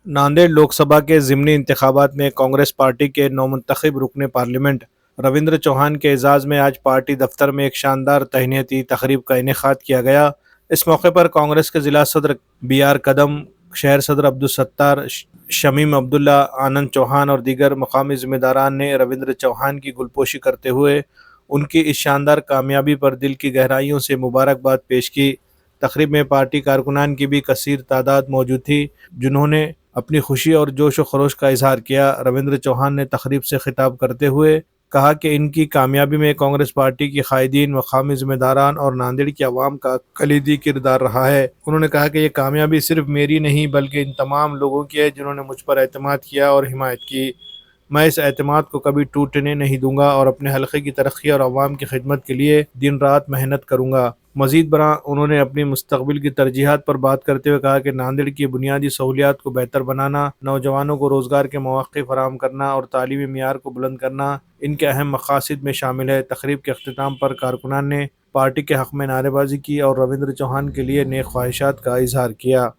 नांदेड़ लोकसभा के ज़िमनी इंतखाबात में कांग्रेस पार्टी के नौमुंतखब रुकने पार्लियामेंट रविंद्र चौहान के एजाज़ में आज पार्टी दफ्तर में एक शानदार तहनीती तकरीब का इनेकाद किया गया। इस मौके पर कांग्रेस के जिला सदर BR कदम, शहर सदर अब्दुल सत्तार, शमीम अब्दुल्ला, आनंद चौहान और दीगर मकामी जिम्मेदारान ने रविंद्र चौहान की गुलपोशी करते हुए उनकी इस शानदार कामयाबी पर दिल की गहराइयों से मुबारकबाद पेश की। तकरीब में पार्टी कारकुनान की भी कसीर तादाद मौजूद थी, जिन्होंने अपनी खुशी और जोश व खरोश का इजहार किया। रविंद्र चौहान ने तकरीब से खिताब करते हुए कहा कि इनकी कामयाबी में कांग्रेस पार्टी की कायदीन, मकामी जिम्मेदारान और नांदेड़ की आवाम का कलीदी किरदार रहा है। उन्होंने कहा कि ये कामयाबी सिर्फ मेरी नहीं बल्कि इन तमाम लोगों की है जिन्होंने मुझ पर एतमाद किया और हिमायत की। मैं इस एतमाद को कभी टूटने नहीं दूंगा और अपने हलके की तरक्की और आवाम की खिदमत के लिए दिन रात मेहनत करूंगा। मजीद बरा उन्होंने अपनी मुस्तकबिल की तरजीहात पर बात करते हुए कहा कि नांदेड़ की बुनियादी सहूलियात को बेहतर बनाना, नौजवानों को रोज़गार के मौक़े फराहम करना और तालीमी मियार को बुलंद करना इनके अहम मकासद में शामिल है। तकरीब के अख्तिताम पर कारकुनान ने पार्टी के हक़ में नारेबाजी की और रविंद्र चौहान के लिए नेक ख्वाहिशात का इजहार किया।